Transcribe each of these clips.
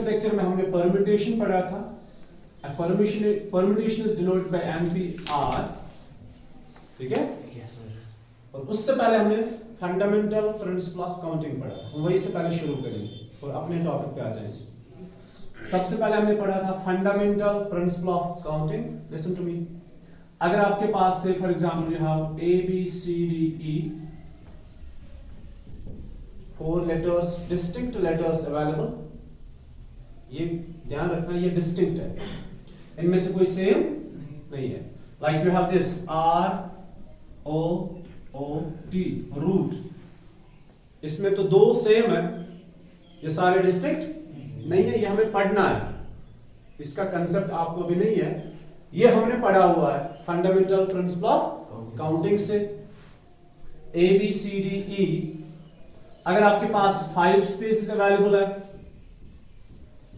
Previous lecture में हमने permutation पढ़ा था। Permutation is denoted by NPR, ठीक है। और उससे पहले हमने फंडामेंटल प्रिंसिपल ऑफ काउंटिंग पढ़ा था, वही से पहले शुरू करेंगे और अपने टॉपिक पे आ जाएंगे। सबसे पहले हमने पढ़ा था fundamental principle of counting. Listen to me, अगर आपके पास से for example you have ABCDE 4 letters, distinct letters available, ये ध्यान रखना ये डिस्टिंक्ट है, इनमें से कोई सेम नहीं है। Like you have this ROOT root, इसमें तो 2 सेम है, ये सारे डिस्टिंक्ट नहीं है, ये हमें पढ़ना है, इसका कंसेप्ट आपको भी नहीं है, ये हमने पढ़ा हुआ है फंडामेंटल प्रिंसिपल ऑफ काउंटिंग से। ABCDE, अगर आपके पास 5 स्पेसेस अवेलेबल है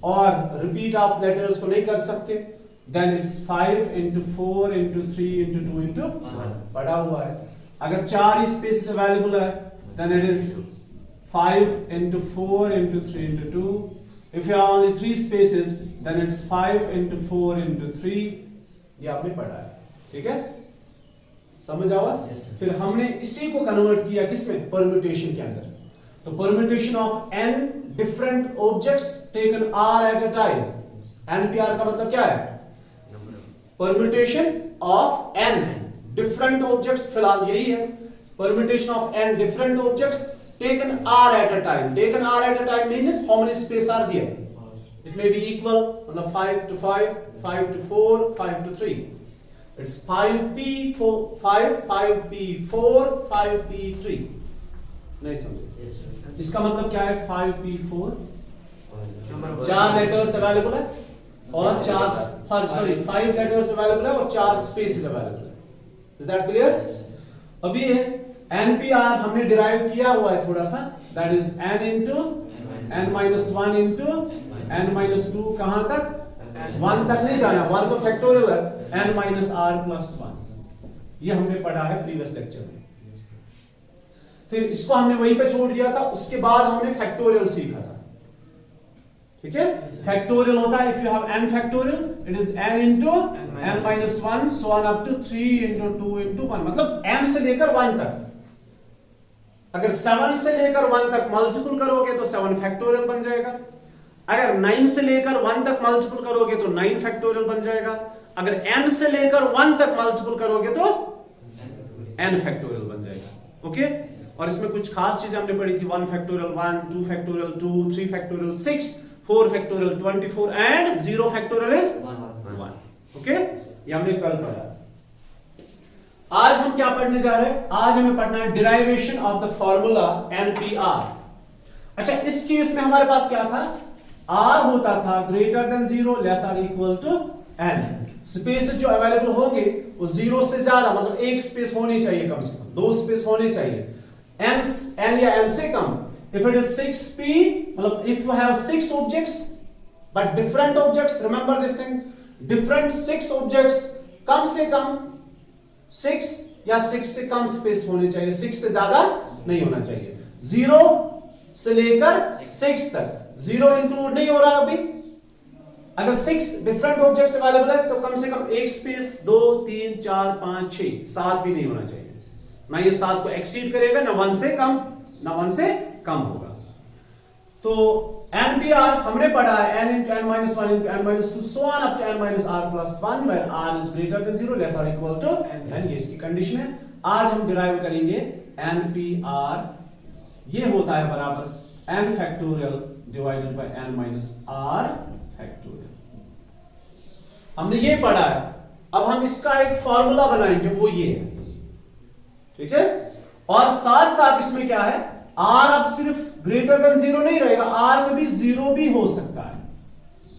और रिपीट आप लेटर्स को नहीं कर सकते, then it's 5 into 4 into 3 into 2 into 1 पढ़ा हुआ है। अगर 4 स्पेसेस अवेलेबल है, then it is 5 into 4 into 3 into 2. If you have only 3 spaces, then it's 5 into 4 into 3. ये आपने पढ़ा है, ठीक है, समझ आवा? फिर हमने इसी को कन्वर्ट किया किसमें, परम्यूटेशन के अंदर। तो permutation of n different objects taken r at a time. NPR का मतलब क्या है, permutation of n different objects, फिलहाल यही है, permutation of n different objects taken r at a time. Taken r at a time means how many space are there? It may be equal on the 5 to 5, 5 to 4, 5 to 3. It's 5p4, 5p4, 5p3. नहीं समझे? इसका मतलब क्या है, 5p4 4 letters available है और 5 letters available है और 4 स्पेसेस अवेलेबल है। Is that clear? अभी है NPR हमने डिराइव किया हुआ है थोड़ा सा, that is n into n-1 into n-2, कहां तक, 1 तक नहीं जाना, 1 तो फैक्टोरियल है, n-r+1, ये हमने पढ़ा है प्रीवियस लेक्चर में। फिर इसको हमने वहीं पे छोड़ दिया था, उसके बाद हमने फैक्टोरियल सीखा था, ठीक है। फैक्टोरियल होता है, if you have n factorial it is n into n-1 so on up to 3 into 2 into 1, मतलब n से लेकर 1 तक। अगर 7 से लेकर 1 तक मल्टीपल करोगे तो 7 फैक्टोरियल बन जाएगा, अगर 9 से लेकर 1 तक मल्टीपल करोगे तो 9 फैक्टोरियल बन जाएगा, अगर n से लेकर 1 तक मल्टीपल करोगे तो n फैक्टोरियल बन जाएगा, ओके। और इसमें कुछ खास चीजें हमने पढ़ी थी, 1 factorial 1, 2 factorial 2, 3 factorial 6, 4 factorial 24 and 0 factorial is 1, okay. ये हमने कल पढ़ा। आज हम क्या पढ़ने जा रहे हैं, आज हमें पढ़ना है derivation of the formula NPR। अच्छा, इस केस में हमारे पास क्या था, R होता था greater than 0 less or equal to n। Spaces जो अवेलेबल होंगे वो 0 से ज्यादा, मतलब एक स्पेस होनी चाहिए, कम से कम 2 स्पेस होने चाहिए, n या n से कम। If it is 6p, मतलब if you have 6 objects but different objects, remember this thing, different 6 objects, कम से कम 6 या 6 से कम स्पेस होने चाहिए, 6 से ज्यादा नहीं होना चाहिए। 0 से लेकर 6 तक, 0 इंक्लूड नहीं हो रहा अभी। अगर 6 डिफरेंट ऑब्जेक्ट्स अवेलेबल है तो कम से कम एक स्पेस, 2 3 4 5 6 7 भी नहीं होना चाहिए, ना ये 7 को एक्सीड करेगा, ना 1 से कम, ना 1 से कम होगा। तो NPR हमने पढ़ा है n into n-1 into n-2 so on up to n-r+1 where r is greater than 0 less or equal to n, ये इसकी कंडीशन है। आज हम डिराइव करेंगे NPR, ये होता है बराबर n factorial divided bye n-r factorial. हमने ये पढ़ा है, अब हम इसका एक फॉर्मूला बनाएंगे, वो ये है, ठीक है। और साथ साथ इसमें क्या है, r अब सिर्फ ग्रेटर देन 0 नहीं रहेगा, r में भी 0 भी हो सकता है।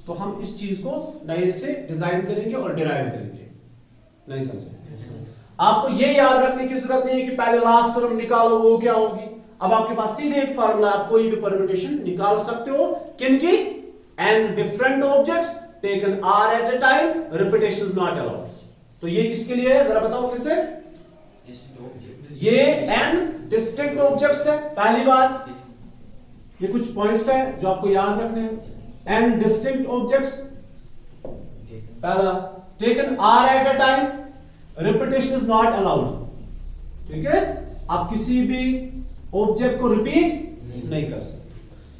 तो हम इस चीज को नए से डिजाइन करेंगे और डिराइव करेंगे, नहीं समझे? आपको ये याद रखने की जरूरत नहीं है कि पहले लास्ट टर्म निकालो वो क्या होगी। अब आपके पास सीधे एक फार्मूला, आप कोई भी परम्यूटेशन निकाल सकते हो, किनकी, n different objects taken r at a time, repetition is not allowed. तो ये किसके लिए है, जरा बताओ फिर से। ये n डिस्टिंक्ट ऑब्जेक्ट्स है, पहली बात। ये कुछ पॉइंट्स हैं जो आपको याद रखने हैं। n distinct objects, पहला taken r at a time, repetition is not allowed, ठीक है, आप किसी भी ऑब्जेक्ट को रिपीट नहीं कर सकते,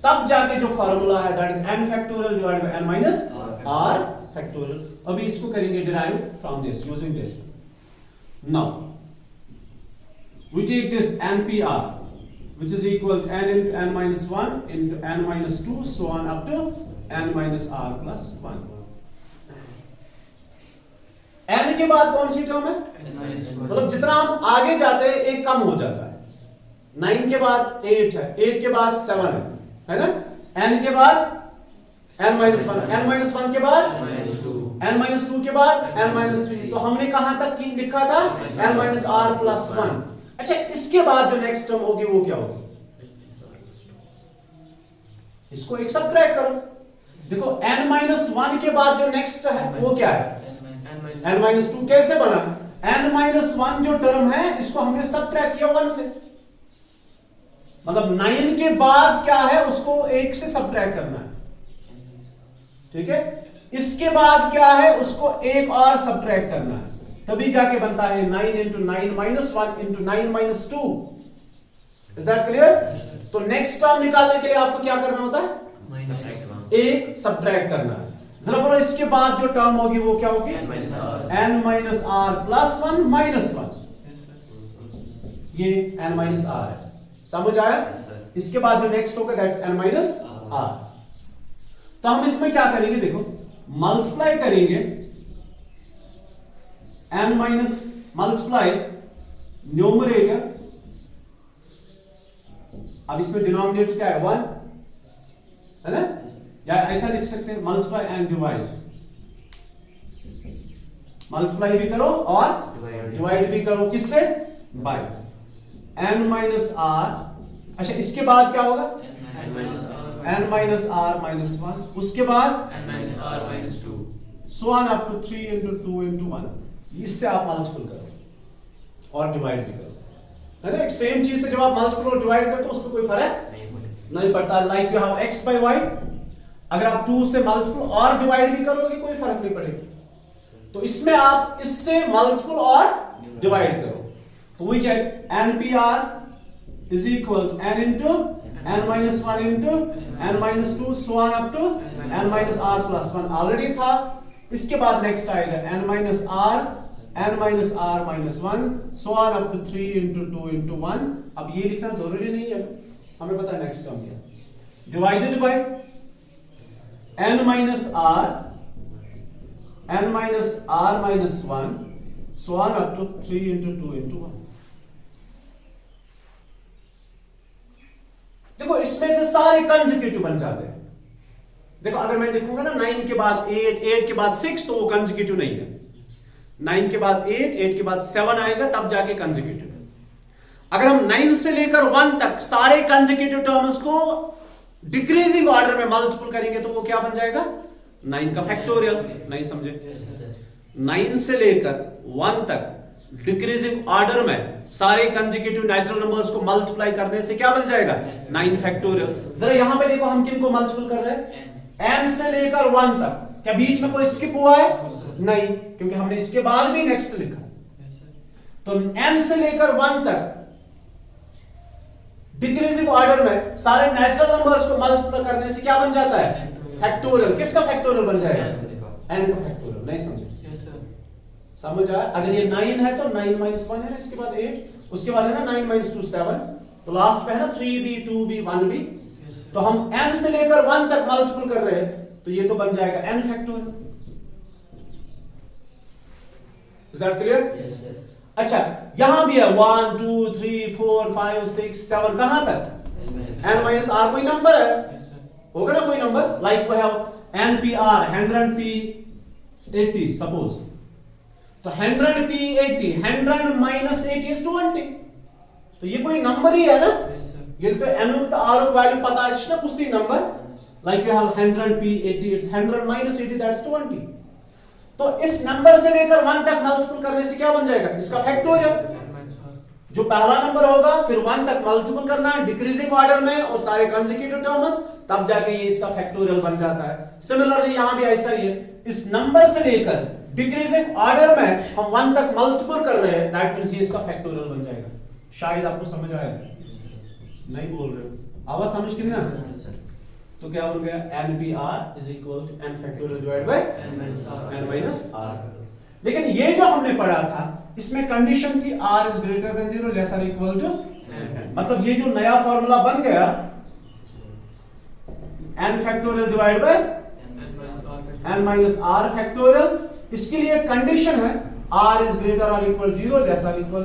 तब जाके जो फार्मूला है that is n factorial divided by n minus r factorial. अभी इसको करेंगे derive from this using this. Now we take this npr which is equal to n into n minus 1 into n minus 2 so on up to n minus r plus 1। n के बाद कौन सी term है, मतलब जितना हम आगे जाते हैं एक कम हो जाता है। 9 के बाद 8 है, 8 के बाद 7 है ना, n के बाद n minus 1, n minus 1 के बाद n minus 2 के बाद n minus 3, तो हमने कहां तक की लिखा था n minus r plus 1। अच्छा, इसके बाद जो नेक्स्ट टर्म होगी वो क्या होगी, इसको एक सबट्रैक्ट करो, देखो n minus 1 के बाद जो नेक्स्ट है वो क्या है n minus 2। कैसे बना, n minus 1 जो टर्म है इसको हमने सबट्रैक्ट किया 1 से, मतलब 9 के बाद क्या है उसको 1 से सबट्रैक्ट करना है, ठीक है। इसके बाद क्या है उसको एक और सबट्रैक्ट करना है, तभी जाके बनता है 9 into 9 minus 1 into 9 minus 2। Is that clear. तो नेक्स्ट टर्म निकालने के लिए आपको क्या करना होता है, एक सबट्रैक्ट करना है। जरा बोलो इसके बाद जो टर्म होगी वो क्या होगी n minus r plus 1 minus 1, ये n minus r है, समझ आया। इसके बाद जो नेक्स्ट होगा दैट्स n minus r। तो हम इसमें क्या करेंगे, देखो मल्टीप्लाई करेंगे n माइनस मल्टीप्लाई न्यूमरेटर, अब इसमें डिनोमिनेटर क्या है 1 है ना, या ऐसा लिख सकते हैं मल्टीप्लाई एंड डिवाइड, मल्टीप्लाई भी करो और डिवाइड भी करो, किससे, बाय n माइनस r। अच्छा, इसके बाद क्या होगा n माइनस r माइनस 1, उसके बाद n minus r minus 2 so on up to 3 into 2 into 1। इससे आप मल्टीपल करो और डिवाइड भी करो, है ना। एक सेम चीज से जब आप मल्टीपल और डिवाइड करते हो उसमें कोई फर्क नहीं पड़ता। Like you have x by y, अगर आप 2 से मल्टीपल और डिवाइड भी करोगे कोई फर्क नहीं पड़ेगा। तो इसमें आप इससे मल्टीपल और डिवाइड करो, तो we get npr is equal to n into n minus 1 into n minus 2 so on up to n minus r plus 1 already था। इसके बाद नेक्स्ट आएगा n minus r minus 1 so on up to 3 into 2 into 1। अब ये लिखना जरूरी नहीं है, हमें पता है नेक्स्ट टर्म क्या, divided by n minus r minus 1 so on up to 3 into 2 into 1। देखो इसमें से सारे कंसेक्यूटिव बन जाते हैं। देखो अगर मैं लिखूंगा ना 9 के बाद 8, 8 के बाद 6, तो वो कंसेक्यूटिव नहीं है। 9 के बाद 8, 8 के बाद 7 आएगा तब जाके कंसेक्यूटिव है। अगर हम 9 से लेकर 1 तक सारे कंसेक्यूटिव टर्म्स को डिक्रीजिंग ऑर्डर में मल्टीपल करेंगे तो वो क्या बन जाएगा, 9 का फैक्टोरियल। नहीं समझे, 9 से लेकर 1 तक डिक्रीजिंग ऑर्डर में सारे कंसेक्यूटिव नेचुरल नंबर्स को मल्टीप्लाई करने से क्या बन जाएगा, 9 फैक्टोरियल। जरा यहां पे देखो हम किन को मल्टीपल कर रहे हैं, n से लेकर 1 तक। क्या बीच में कोई स्किप हुआ है, नहीं, क्योंकि हमने इसके बाद भी नेक्स्ट लिखा। तो n से लेकर 1 तक डिक्रीजिंग ऑर्डर में सारे नेचुरल नंबर्स को मल्टीप्लाई करने से क्या बन जाता है, फैक्टोरियल। किसका फैक्टोरियल बन जाएगा, n का फैक्टोरियल। नहीं समझे, समझ आया। अगर ये 9 है तो 9 minus 1 है ना, इसके बाद 8, उसके बाद है ना 9 minus 2 7, तो लास्ट पे है ना 3b 2b 1b। तो हम n से लेकर 1 तक मल्टीपल कर रहे हैं तो ये तो बन जाएगा n factorial. Is that clear. अच्छा, यहां भी है 1 2 3 4 5 6 7, कहां तक, n minus r कोई नंबर है, होगा ना कोई number. Like we have npr 100p80 suppose, तो 100p80, 100 minus 80 is 20, तो ये कोई नंबर ही है ना। ये तो n तो r वैल्यू पता है ना, पुस्ती number. Like you have 100p80, it's 100 minus 80 that's 20। तो इस नंबर से लेकर 1 तक मल्टीपल करने से क्या बन जाएगा, इसका फैक्टोरियल। जो पहला नंबर होगा फिर 1 तक मल्टीपल करना है डिक्रीजिंग ऑर्डर में और सारे कंसेक्यूटिव टर्म्स, तब जाके ये इसका फैक्टोरियल बन जाता है। सिमिलरली यहां भी ऐसा ही है, इस नंबर से लेकर डिक्रीजिंग ऑर्डर में हम 1 तक मल्टीपल कर रहे हैं, दैट मींस ये इसका फैक्टोरियल बन जाएगा। शायद आपको समझ आया, नहीं बोल रहे हो, आवाज समझ के ना? तो क्या बन गया, NPR is equal to n factorial divide by n minus r। लेकिन ये जो हमने पढ़ा था इसमें कंडीशन थी r is greater than 0 less और इक्वल टू n, मतलब ये जो नया फॉर्मूला बन गया n factorial divide by n minus r factorial, इसके लिए कंडीशन है r इज ग्रेटर और इक्वल 0 लेस और equal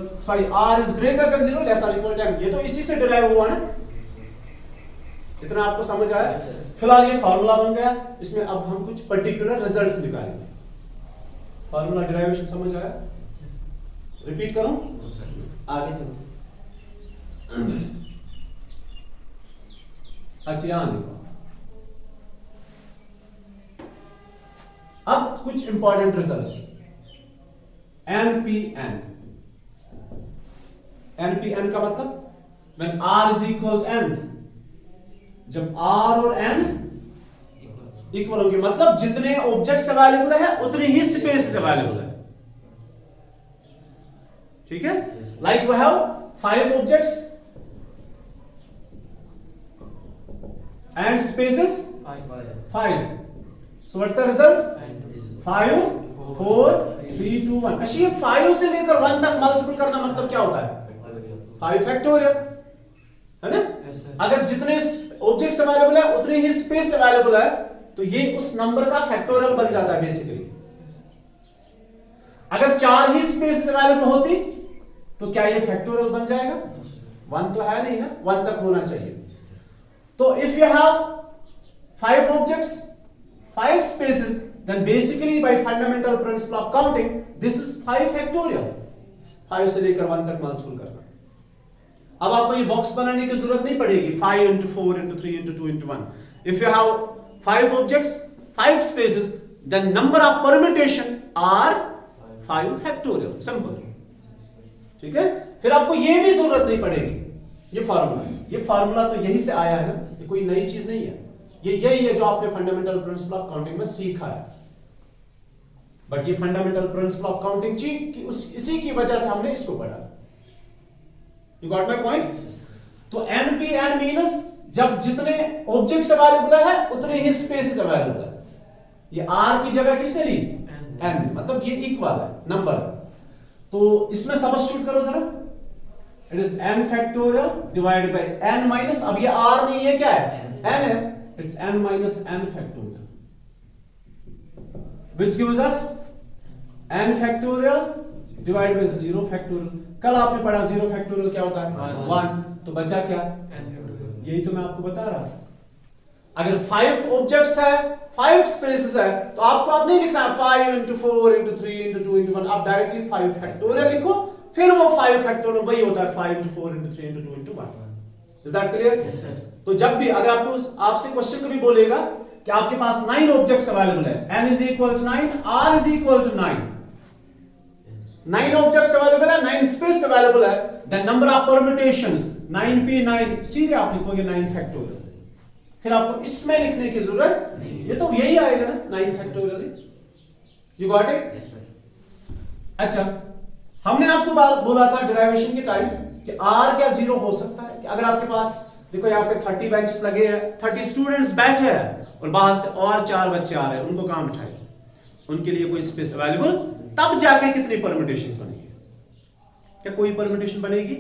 r is greater than 0 less और इक्वल टू n। ये तो इसी से डिराइव हुआ ना, इतना आपको समझ आया? फिलहाल ये फॉर्मूला बन गया, इसमें अब हम कुछ पर्टिकुलर रिजल्ट्स निकालेंगे। फॉर्मूला डिराइवेशन समझ आया? रिपीट करूं? आगे चलो। अच्छा यहां देखो, अब कुछ इंपॉर्टेंट रिजल्ट्स। NPN, NPN का मतलब when R is equal to N, जब R और N इक्वल होंगे, मतलब जितने ऑब्जेक्ट्स अवेलेबल है उतनी ही स्पेस अवेलेबल है, ठीक है? Like we have 5 objects and spaces 5, so what's the result? 5 4 3 2 1। अच्छा ये 5 से लेकर 1 तक मल्टीपल करना मतलब क्या होता है? 5 फैक्टोरियल, है ना? अगर जितने ऑब्जेक्ट्स अवेलेबल है उतनी ही स्पेस अवेलेबल है, तो ये उस नंबर का फैक्टोरियल बन जाता है बेसिकली। अगर 4 ही स्पेस अवेलेबल होती तो क्या ये फैक्टोरियल बन जाएगा? 1 तो है नहीं ना, 1 तक होना चाहिए। तो if you have 5 objects 5 spaces, then basically by fundamental principle of counting this is 5 factorial, 5 से लेकर 1 तक मल्टीपल करना। अब आपको ये बॉक्स बनाने की जरूरत नहीं पड़ेगी, 5 into 4 into 3 into 2 into 1। if you have 5 objects 5 spaces then number of permutation are 5 factorial, simple, ठीक है? फिर आपको ये भी जरूरत नहीं पड़ेगी, ये फार्मूला तो यही से आया है ना, ये कोई नई चीज नहीं है, ये यही है जो आपने फंडामेंटल प्रिंसिपल ऑफ काउंटिंग में सीखा है। बट ये फंडामेंटल प्रिंसिपल ऑफ काउंटिंग इसी की वजह से हमने इसको पढ़ा। You got my point? तो NPN मींस जब जितने ऑब्जेक्ट्स अवेलेबल है उतने ही स्पेसेस अवेलेबल है। ये R की जगह किसने ली? N, मतलब ये इक्वल है नंबर। तो इसमें सब्स्टिट्यूट करो जरा, it is n factorial divided by n minus, अब ये R नहीं है, क्या है? n है, it's n minus n factorial which gives us n factorial divided by 0 factorial। कल आपने पढ़ा 0 factorial क्या होता है? 1, तो बचा क्या? यही तो मैं आपको बता रहा था। अगर 5 ऑब्जेक्ट्स है 5 स्पेसेस है तो आपको अब नहीं लिखना 5 into 4 into 3 into 2 into 1, आप डायरेक्टली 5 फैक्टोरियल लिखो, फिर वो 5 फैक्टोरियल वही होता है 5 into 4 into 3 into 2 into 1। Is that clear? तो जब भी अगर आपसे क्वेश्चन कभी बोलेगा कि आपके पास 9 ऑब्जेक्ट्स अवेलेबल है, n is equal to 9, r is equal to 9, 9 objects available है, 9 स्पेस अवेलेबल है, then number of permutations 9p9, सीधे आप लिखोगे 9 फैक्टोरियल, फिर आपको इसमें लिखने की जरूरत नहीं, ये तो यही आएगा ना 9 factorial. You got it? Yes sir. अच्छा, हमने आपको बोला था डिराइवेशन के टाइम कि r क्या 0 हो सकता है? कि अगर आपके पास देखो यहाँ पे 30 बेंचेस लगे हैं, 30 स्टूडेंट्स बैठे हैं और बाहर से और 4 बच्चे आ रहे हैं, उनको कहां बिठाए? उनके लिए कोई स्पेस अवेलेबल, तब जाके कितनी परम्यूटेशंस बनेगी? क्या कोई परम्यूटेशन बनेगी?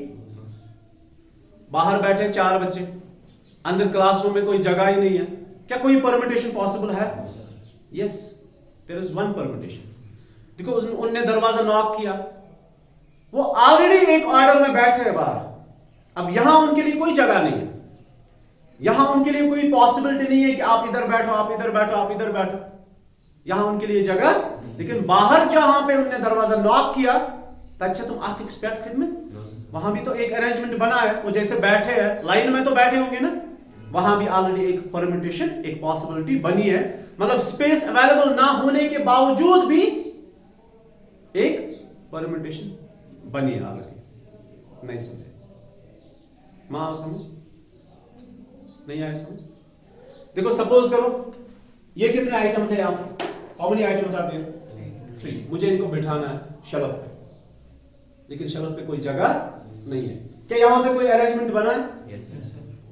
बाहर बैठे 4 बच्चे, अंदर क्लासरूम में कोई जगह ही नहीं है, क्या कोई परम्यूटेशन पॉसिबल है? Yes, there is one permutation. देखो उनने दरवाजा नॉक किया, वो ऑलरेडी एक ऑर्डर में बैठे हैं बाहर, अब यहां उनके लिए कोई जगह नहीं है, यहां उनके लिए कोई पॉसिबिलिटी नहीं है कि आप इधर बैठो, आप इधर बैठो, आप इधर बैठो, यहां उनके लिए जगह। लेकिन बाहर जहां पे उन्होंने दरवाजा नॉक किया, अच्छा तुम आके एक्सपेक्ट खिदमत, वहां भी तो एक अरेंजमेंट बना है, वो जैसे बैठे हैं लाइन में तो बैठे होंगे ना, वहां भी ऑलरेडी एक परम्यूटेशन, एक पॉसिबिलिटी बनी है, मतलब स्पेस अवेलेबल ना होने के बावजूद भी एक परम्यूटेशन बनी है ऑलरेडी। नहीं समझे? माँ आओ समझ, नहीं आए समझ? देखो सपोज करो ये कितने आइटम्स है यहाँ पे? How many items are there? 3। मुझे इनको बिठाना है शलभ पे, लेकिन शलभ पे कोई जगह नहीं है। क्या यहाँ पे कोई अरेंजमेंट बना है? Yes, sir.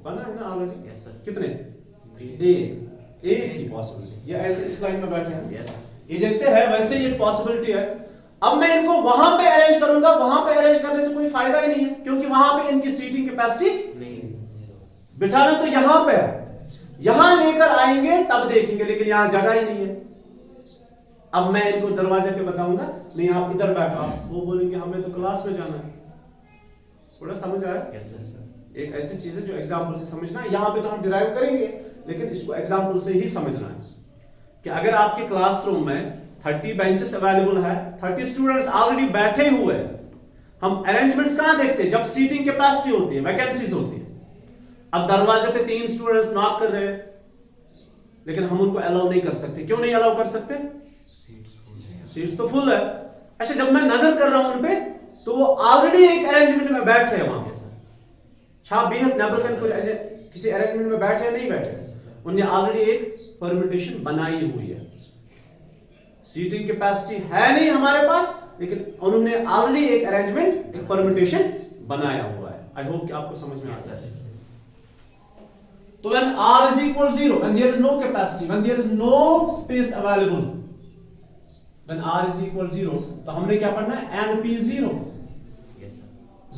बना है ना ऑलरेडी? Yes, sir. कितने? 3. एक ही पॉसिबिलिटी। ये ऐसे इस लाइन में बैठे हैं, Yes, sir. ये जैसे है वैसे ही एक पॉसिबिलिटी है। अब मैं इनको वहां पे अरेंज करूंगा, वहां पे अरेंज करने से कोई फायदा ही नहीं है, क्योंकि वहां पे इनकी सीटिंग कैपेसिटी नहीं. बिठाना तो यहां पे है, यहां लेकर आएंगे तब देखेंगे, लेकिन यहां जगह ही नहीं है। अब मैं इनको दरवाजे पे बताऊंगा नहीं आप इधर बैठो, वो बोलेंगे हमें तो क्लास में जाना है। थोड़ा समझ आया? Yes, sir. एक ऐसी चीज है जो एग्जाम्पल से समझना है। यहां पे तो हम डिराइव करेंगे, लेकिन इसको एग्जाम्पल से ही समझना है कि अगर आपके क्लासरूम में 30 बेंचेस अवेलेबल है, 30 स्टूडेंट्स ऑलरेडी बैठे हुए हैं, हम अरेंजमेंट्स कहां देखते हैं? जब सीटिंग कैपेसिटी होती है, वैकेंसीज होती है। अब दरवाजे पे 3 स्टूडेंट्स नॉक कर रहे हैं, लेकिन हम उनको अलाउ नहीं कर सकते। क्यों नहीं अलाउ कर सकते? सीट्स तो फुल है। अच्छा, जब मैं नजर कर रहा हूं उन पे, तो वो ऑलरेडी एक अरेंजमेंट में बैठे हैं वहां। किसी अरेंजमेंट में बैठे नहीं बैठे, उन्हें ऑलरेडी एक परमिटेशन बनाई हुई है। सीटिंग कैपेसिटी है नहीं हमारे पास, लेकिन उन्होंने ऑलरेडी एक अरेंजमेंट, एक परमिटेशन बनाया हुआ है। आई होप कि आपको समझ में आ रहा है। तो when r is equal 0, when there is no capacity, when there is no space available, when r is equal 0, तो हमने क्या पढ़ना है? NP 0. Yes, sir.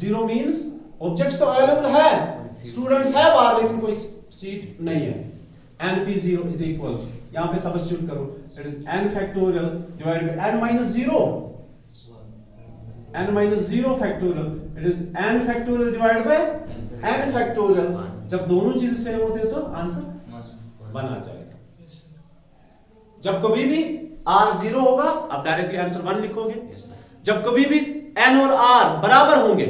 0 means objects तो अवेलेबल है, स्टूडेंट्स है बाहर, लेकिन कोई सीट नहीं है। NP 0 is equal, यहां पे सब्स्टिट्यूट करो, it is n factorial divided by n minus 0. n minus 0 factorial, it is n factorial divided by n factorial. जब दोनों चीजें सेम होती है तो आंसर बन आ जाएगा। जब कभी भी r 0 होगा, आप डायरेक्टली आंसर 1 लिखोगे। जब कभी भी n और r बराबर होंगे,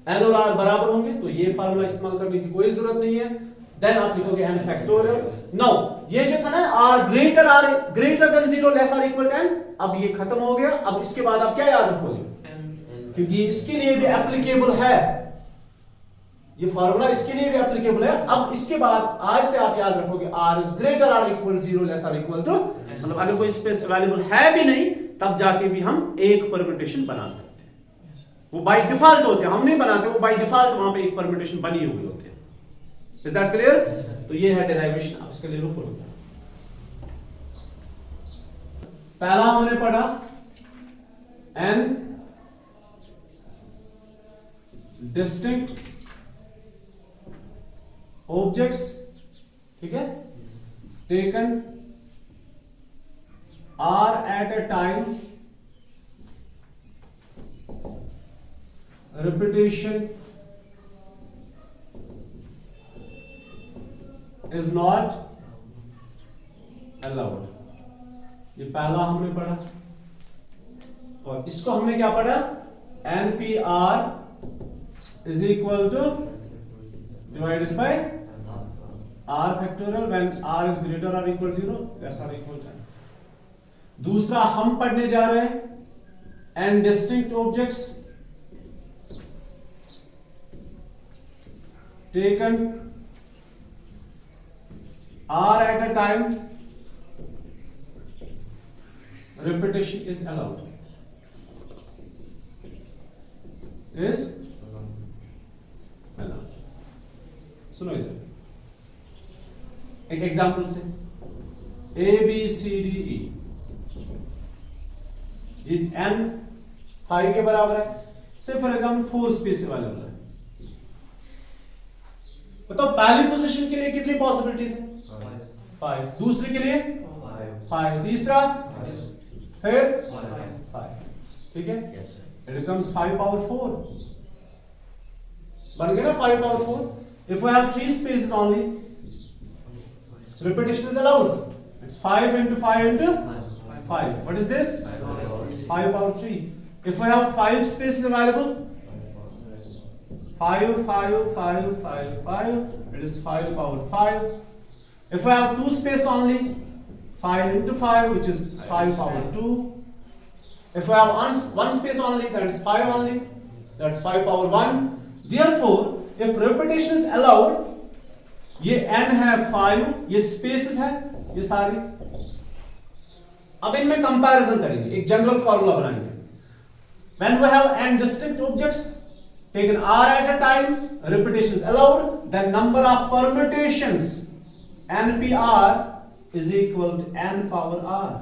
n और r बराबर होंगे, तो ये फार्मूला इस्तेमाल करने की कोई जरूरत नहीं है। देन आप लिखोगे n फैक्टोरियल। नाउ ये जो था ना r greater than 0 less or equal to n, अब ये खत्म हो गया। अब इसके बाद आप क्या याद रखोगे? क्योंकि इसके लिए भी एप्लीकेबल है, ये फार्मूला इसके लिए भी एप्लीकेबल है। अब इसके बाद आज से आप याद रखोगे r is greater or equal 0 less or equal to, मतलब अगर कोई स्पेस अवेलेबल है भी नहीं, तब जाके भी हम एक परम्यूटेशन बना सकते हैं। वो बाय डिफॉल्ट होते हैं, हम नहीं बनाते, वो बाय डिफॉल्ट वहां पे एक परम्यूटेशन बनी हुई होती है। Is that clear? तो ये है डेरिवेशन। आप इसके लिए लो फुल। पहला हमने पढ़ा n डिस्टिंक्ट ऑब्जेक्ट्स, ठीक है, taken r at a time, repetition is not allowed। ये पहला हमने पढ़ा। और इसको हमने क्या पढ़ा? NPR is equal to divided by r factorial when r is greater or equal to 0 less or equal to n। दूसरा हम पढ़ने जा रहे हैं n distinct objects taken r at a time, repetition is allowed, is allowed। सुनो इधर एक example से, A B C D E, ये n 5 के बराबर है। से फॉर एग्जांपल 4 स्पेस अवेलेबल है। बताओ पहली पोजीशन के लिए कितनी पॉसिबिलिटीज है? 5। दूसरे के लिए 5। तीसरा फिर 5। ठीक है, इट बिकम्स 5 पावर 4 बन गया ना 5 power 4। If we have 3 spaces only, repetition is allowed. It's 5 into 5 into 5. What is this? 5 power 3. If we have 5 spaces available, 5, 5, 5, 5, 5, it is 5 power 5. If we have 2 space only, 5 into 5, which is 5 power 2. If we have one space only, that is 5 only, That's 5 power 1. Therefore, if repetition is allowed, ये n है 5, ये spaces है ये सारी. अब इनमें comparison करेंगे, एक जनरल फॉर्मूला बनाएंगे. When we have n distinct objects taken r at a time, repetition is allowed, then number of permutations npr is equal to n power r.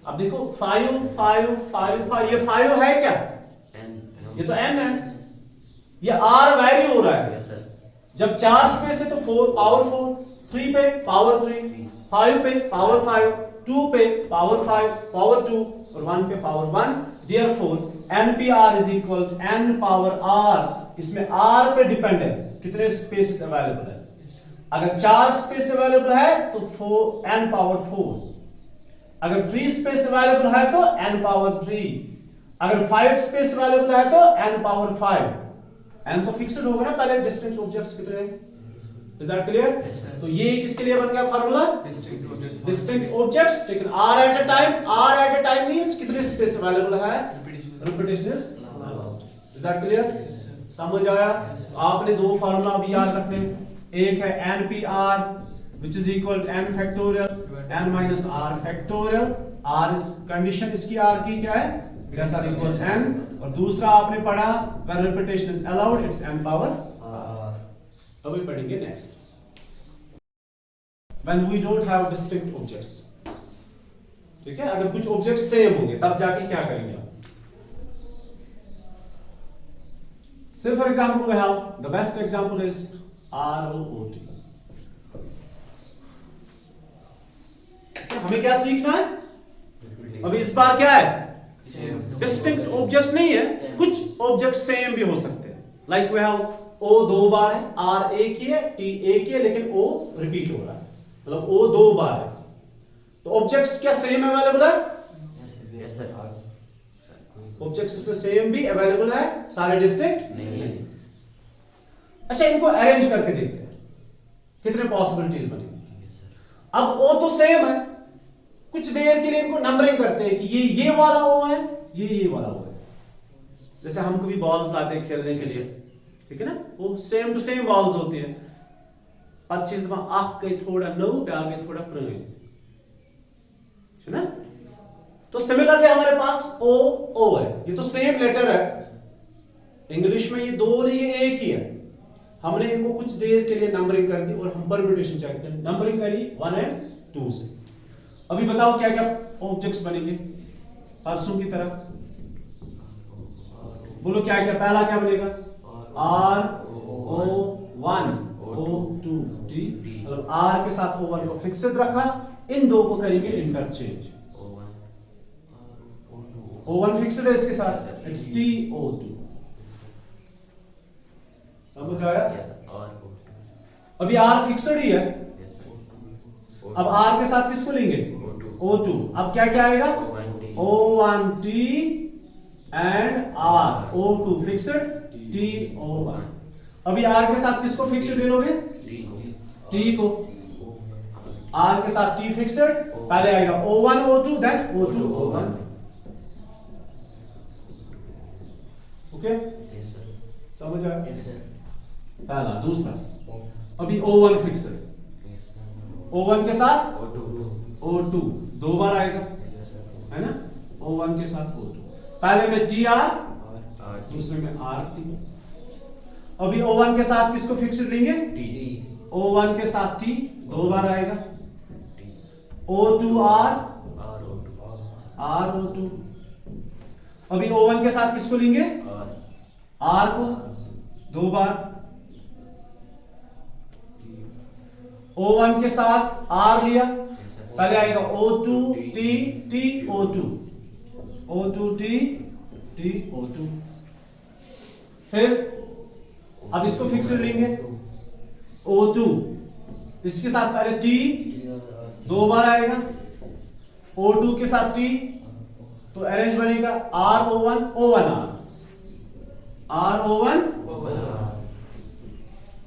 अब देखो 5 5 5 5, ये 5 है क्या? ये तो n है, ये r वैरी हो रहा है. Yes sir. जब 4 स्पेस है तो 4 पावर 4, 3 पे पावर 3, 5 पे पावर 5, 2 पे पावर 5 पावर 2 और 1 पे power 1. Therefore npr is equal to n power r. इसमें r पे डिपेंड है कितने स्पेसेस अवेलेबल है. अगर 4 स्पेस अवेलेबल है तो 4 n पावर 4. अगर 3 स्पेस अवेलेबल है तो n पावर 3. अगर 5 स्पेस अवेलेबल है तो n पावर 5. n तो फिक्स्ड होगा ना, पहले डिस्टिंक्ट ऑब्जेक्ट्स कितने हैं. Is that clear? Yes, sir. तो ये किसके लिए बन गया formula? Distinct objects taken r at a time. r at a time means कितने स्पेस अवेलेबल है, repetition is allowed. Is that clear? समझ आया? आपने दो फार्मूला अभी याद रखने. एक है npr which is equal to n factorial n minus r factorial. r इस कंडीशन इसकी r की क्या है, greater or equal to n. और दूसरा आपने पढ़ा when repetition is allowed it's n power r. अभी पढ़ेंगे next. when we don't have distinct objects. ठीक है, अगर कुछ ऑब्जेक्ट सेम होंगे तब जाके क्या करेंगे आप. Say for example we have the best example is ROOT. हमें क्या सीखना है अभी इस बार, क्या है, डिस्टिंक्ट ऑब्जेक्ट्स नहीं है, कुछ ऑब्जेक्ट सेम भी हो सकते हैं. लाइक वी हैव O 2 बार है, R एक ही है, T एक ही है, लेकिन O रिपीट हो रहा है, मतलब O 2 बार है. तो ऑब्जेक्ट्स क्या सेम अवेलेबल है? Yes sir. ऑब्जेक्ट्स इसमें सेम भी अवेलेबल है, सारे डिस्टिंक्ट नहीं. अच्छा, इनको अरेंज करके देखते हैं कितने पॉसिबिलिटीज बनेंगी. Yes sir. अब O तो सेम है, कुछ देर के लिए इनको नंबरिंग करते हैं कि ये वाला O है, ये वाला O है. जैसे हम कभी बॉल्स लाते हैं खेलने के लिए, ठीक है ना, वो सेम टू सेम बॉल्स होती है. 25 दफा आख गई थोड़ा नौ पे आ गई थोड़ा पुरानी, है ना. तो सिमिलरली हमारे पास O है, ये तो सेम लेटर है. इंग्लिश में ये दो नहीं, ये एक ही है. हमने इनको कुछ देर के लिए नंबरिंग कर दी और हम परम्यूटेशन चेक करें. नंबरिंग करी 1 और 2 से. अभी बताओ क्या क्या ऑब्जेक्ट्स बनेंगे परसों की तरह. बोलो क्या क्या. पहला क्या बनेगा, RO1 O2 T. मतलब R के साथ O1 को फिक्स्ड रखा, इन दो को करेंगे इंटरचेंज. O1 फिक्स्ड है इसके साथ, इट्स TO2. समझ आया? अभी R फिक्स्ड ही है. अब R के साथ किसको लेंगे, O2. अब क्या क्या आएगा, O1T and R. O2 fixed, TO1. अभी R के साथ किसको फिक्स्ड ले लोगे, T को. R के साथ T फिक्स्ड, पहले आएगा O1 O2 then O2 O1. Okay, समझ आया? पहला. दूसरा, अभी O1 फिक्स्ड, O1 के साथ O2 दो बार आएगा, है ना. O1 के साथ O2, पहले में TR, दूसरे में RT. अभी O1 के साथ किसको फिक्स्ड लेंगे, O1 के साथ T दो बार आएगा, O2R RO2. अभी O1 के साथ किसको लेंगे, R को दो बार. O1 के साथ R लिया, पहले आएगा O2 T T O2, O2 T T O2. फिर अब इसको फिक्स्ड लेंगे, O2 इसके साथ पहले T दो बार आएगा, O2 के साथ T, तो अरेंज बनेगा RO1 O1R, RO1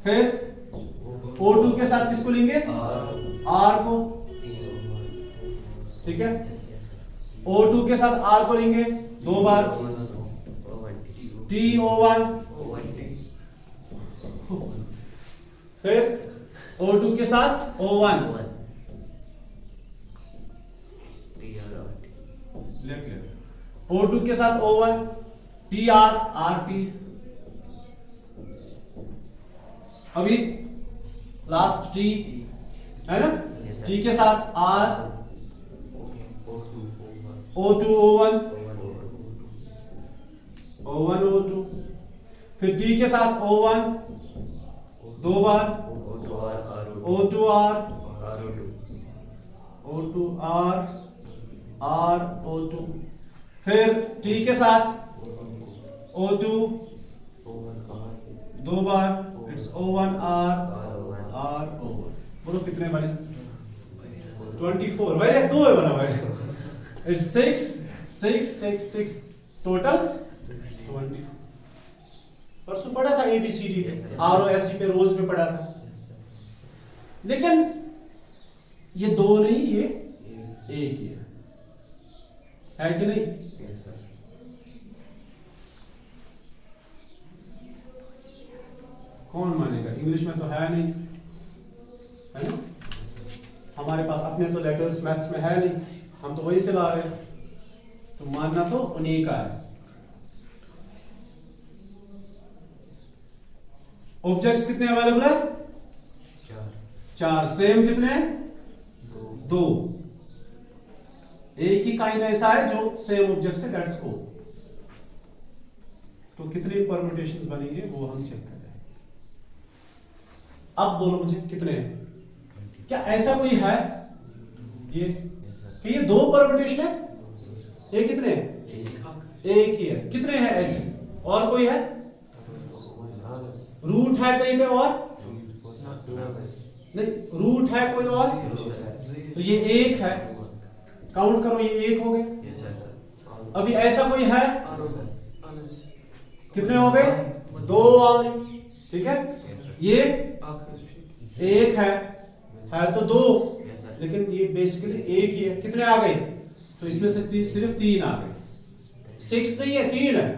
फिर O2 के साथ किसको लेंगे, R को. ठीक है, O2 के साथ R को लेंगे दो बार, TO1, फिर O2 के साथ O1, O2 के साथ O1, TR, RT। अभी लास्ट T है ना, T के साथ R, O2 O1, O1 O2, फिर T के साथ O1 दो बार, O2 R, O2 R, R O2, फिर T के साथ O2 दो बार, it's O1 R, R O1। बोलो कितने बने? 24। वेरी दो बना भाई, इट्स 6 टोटल 24। परसों पढ़ा था ABCD ROSE पे रोज में पढ़ा था, लेकिन ये दो नहीं, ये एक ही है कि नहीं? कौन मानेगा? इंग्लिश में तो है नहीं, है ना? हमारे पास अपने तो लेटर्स मैथ्स में है नहीं, हम तो वही से ला रहे हैं, तो मानना तो उन्हीं का है। ऑब्जेक्ट्स कितने अवेलेबल है? 4। सेम कितने? 2। एक ही काइंड ऐसा है जो सेम ऑब्जेक्ट से लेट्स गो। तो कितने परम्यूटेशंस बनेंगे वो हम चेक कर रहे हैं। अब बोलो मुझे कितने हैं? क्या ऐसा कोई है ये कि ये 2 परम्यूटेशन है? ये कितने हैं? एक ही है। कितने हैं ऐसे? और कोई है? रूट है कहीं पे और? नहीं, रूट है कोई और? तो ये एक है, काउंट करो, ये एक हो गए। अभी ऐसा कोई है? कितने हो गए? 2 आ गए, ठीक है। ये एक है तो 2, लेकिन ये बेसिकली एक ही है। कितने आ गए? तो इसमें से सिर्फ 3 आ गए। 6 नहीं है, 3 है।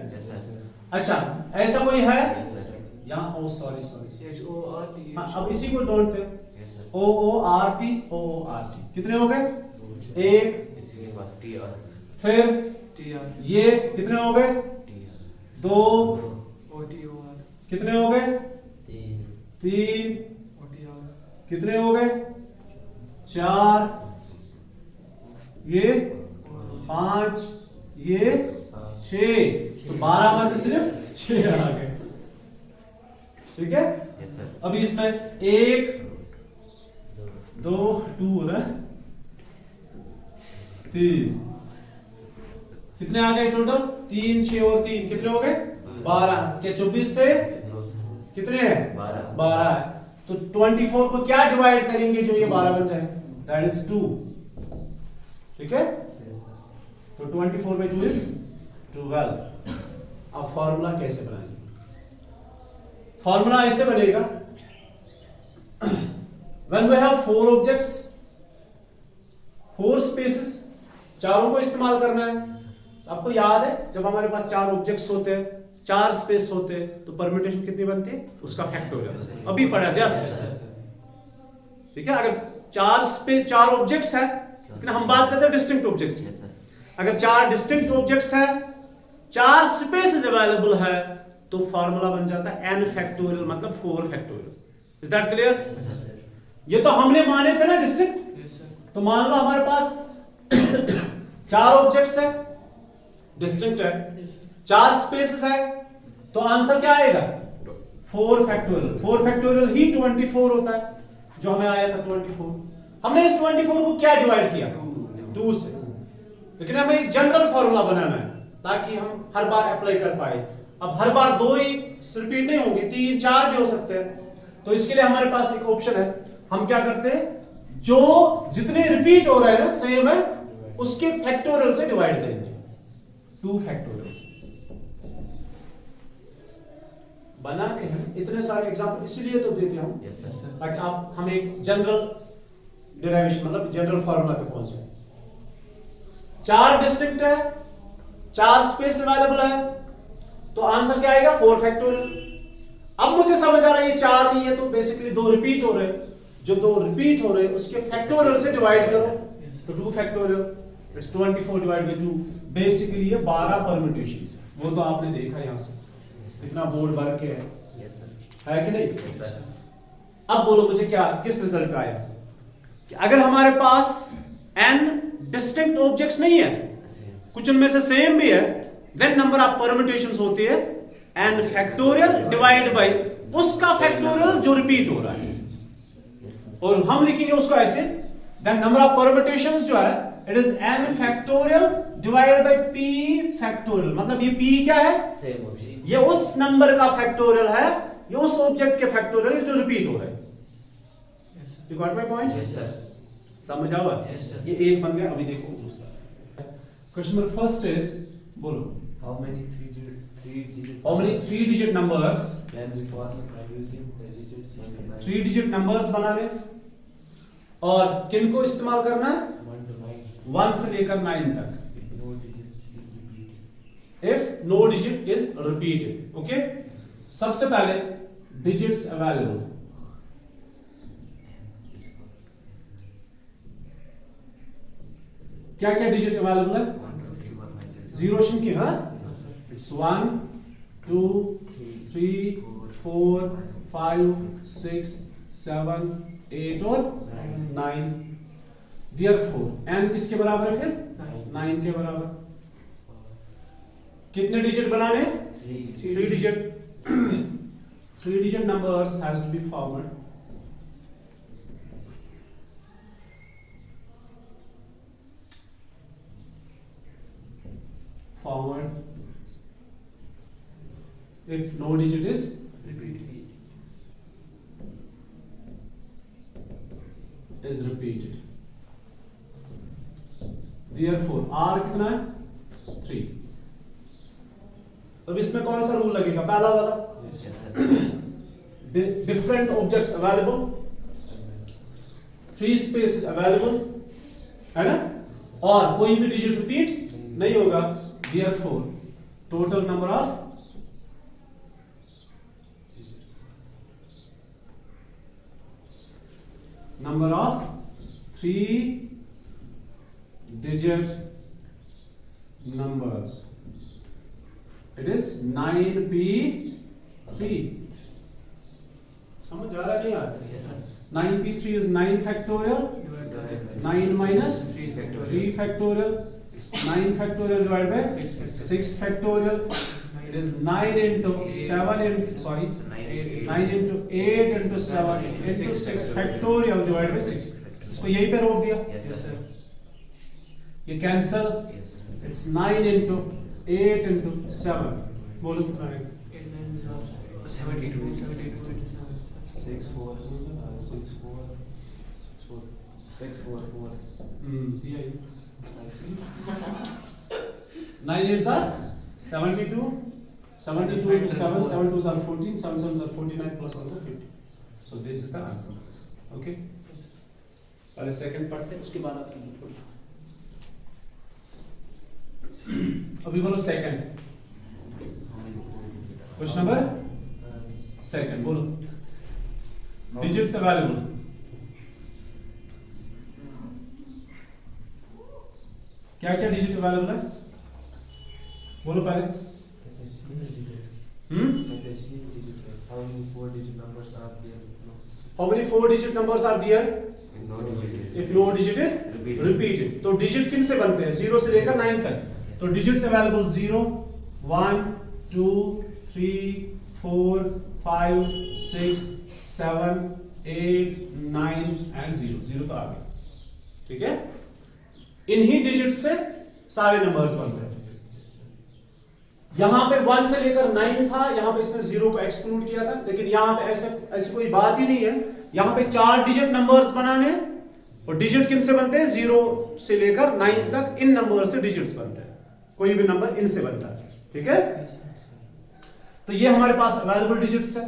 अच्छा, ऐसा कोई है यहाँ? ओ सॉरी, अब इसी को ढूंढते हैं। OORT, OORT कितने हो गए? 1। फिर ये कितने हो गए? 2। कितने हो गए? 3। कितने हो गए? 4। ये 5, ये 6। तो 12 में से सिर्फ 6 आ गए, ठीक है। अभी इसमें 1 2 2 हो रहा है, 3। कितने आ गए टोटल? 3 6 और 3 कितने हो गए? 12। क्या 24 थे? कितने हैं? 12 है। तो 24 को क्या डिवाइड करेंगे जो ये 12 बन जाए? दैट इज 2, ठीक है। तो 24 by 2 is 12। अब फॉर्मूला कैसे बनाएंगे? फॉर्मूला ऐसे बनेगा, when we have 4 objects, 4 spaces, चारों को इस्तेमाल करना है। आपको याद है जब हमारे पास 4 ऑब्जेक्ट्स होते हैं, 4 स्पेस होते हैं, तो परम्यूटेशन कितनी बनती है? उसका फैक्टोरियल अभी पढ़ा जस्ट, ठीक है। अगर 4 स्पेस 4 ऑब्जेक्ट्स है, लेकिन हम बात करते हैं डिस्टिंक्ट ऑब्जेक्ट्स की। अगर 4 डिस्टिंक्ट ऑब्जेक्ट्स है, 4 स्पेसेस अवेलेबल है, तो फॉर्मूला बन जाता है n फैक्टोरियल, मतलब 4 फैक्टोरियल। Is that clear? ये तो हमने माने थे ना डिस्टिंक्ट। तो मान लो हमारे पास 4 ऑब्जेक्ट्स है, डिस्टिंक्ट है, 4 स्पेसेस है, तो आंसर क्या आएगा? 4 फैक्टोरियल। 4 फैक्टोरियल ही 24 होता है, जो हमें आया था 24। हमने इस 24 को क्या डिवाइड किया? 2 से। लेकिन हमें एक जनरल फॉर्मूला बनाना है ताकि हम हर बार अप्लाई कर पाए। अब हर बार 2 ही रिपीट नहीं होंगे, 3 4 भी हो सकते हैं। तो इसके लिए हमारे पास एक ऑप्शन है, हम क्या करते हैं, जो जितने रिपीट हो रहे हैं ना सेम है, उसके फैक्टोरियल से डिवाइड करेंगे, 2 फैक्टोरियल से। बना के हम इतने सारे एग्जांपल इसलिए तो देते हम ताकि आप हम एक जनरल डेरिवेशन, मतलब जनरल फॉर्मूला पे पहुंचे। 4 डिस्टिंक्ट है, 4 स्पेस अवेलेबल है, तो आंसर क्या आएगा 4 फैक्टोरियल। अब मुझे समझ आ रहा है ये 4 नहीं है तो बेसिकली 2 रिपीट हो रहे हैं, जो 2 रिपीट हो रहे हैं उसके फैक्टोरियल से डिवाइड करो तो 2 factorial it's 24 divide by 2। Basically ये 12 परम्यूटेशंस, वो तो आपने देखा यहां से कितना बोर्ड भर के है, Yes, sir. है कि नहीं। Yes, sir. अब बोलो मुझे क्या किस रिजल्ट पे आया कि अगर हमारे पास n डिस्टिंक्ट ऑब्जेक्ट्स नहीं है, Same. कुछ उनमें से सेम भी है, देन नंबर ऑफ परम्यूटेशंस होती है n फैक्टोरियल डिवाइड बाय उसका फैक्टोरियल जो रिपीट हो रहा है, Yes, sir. और हम लिखेंगे उसको ऐसे, देन नंबर ऑफ परम्यूटेशंस जो है it is n factorial divided bye p factorial. मतलब ये p क्या है, Same object. ये उस नंबर का फैक्टोरियल है, ये उस ऑब्जेक्ट के फैक्टोरियल जो रिपीट हो रहा है। You got my point? Yes, sir. समझ आवा? Yes, sir. ये एक बन गया। अभी देखो दूसरा क्वेश्चन नंबर फर्स्ट इज, बोलो How many three-digit how many 3 digit numbers, can be formed by using the digits 1 to 9? 3 digit numbers बनाने और किन को इस्तेमाल करना है, 1 to 9. 1 से लेकर 9 तक, If no digit is if no digit is repeated. repeated। Okay, सबसे पहले डिजिट्स अवेलेबल, क्या क्या डिजिट अवेलेबल है, 1, 2, 3, 4, 5, 6. जीरो की, हाँ इट्स 1 2 3 4 5 6 7 8 और 9। Therefore n किसके बराबर है फिर, 9 के बराबर। कितने डिजिट बनाने, 3 digit. 3 digit numbers has to be formed if no digit is repeated। Therefore r कितना है, 3। अब इसमें कौन सा रूल लगेगा, पहला वाला, Yes, sir. Different objects available, 3 space available, है ना, और कोई भी डिजिट रिपीट नहीं होगा। Therefore total number of number of 3 digit numbers, it is 9p3। समझ आ रहा नहीं आ रहा? Yes, sir. 9p3 is 9 factorial, 9 minus 3 factorial, 9 factorial divided by 6 factorial, it is 9 into 7 into, sorry, 9 into 8 into 7 into 6 factorial divided by 6। इसको यहीं पे रोक दिया, Yes, sir. ये cancel, Yes, sir. It's 9 into 8 into 7। बोलो कितना है, 72. 6 4 6 4 6 4 4. दिया ये 9 8s are 72, 72 into 7, 7 2s are 14, 7 7s are 49 plus 1 are 50। So this is the answer। Okay, पहले सेकंड पढ़ते हैं उसके बाद आपकी अभी बोलो सेकंड, क्वेश्चन नंबर सेकंड, बोलो डिजिट्स अवेलेबल, क्या क्या डिजिट अवेलेबल है, बोलो पहले। How many 4-digit numbers are there? How many 4-digit numbers are there No digit. if no digit is repeated? तो डिजिट किन से बनते हैं, 0 से लेकर 9 तक। तो डिजिट्स अवेलेबल 0 1 2 3 4 5 6 7 8 9 एंड 0 0 तो आ गए, ठीक है। इन्हीं डिजिट से सारे नंबर्स बनते हैं। यहां पे 1 से लेकर 9 था, यहां पे इसने 0 को एक्सक्लूड किया था, लेकिन यहां पे ऐसी कोई बात ही नहीं है। यहां पे 4 डिजिट नंबर्स बनाने और डिजिट किन से बनते हैं, 0 से लेकर 9 तक इन नंबर से डिजिट्स बनते हैं, कोई भी नंबर इनसे बनता है, ठीक है। तो ये हमारे पास अवेलेबल डिजिट्स है।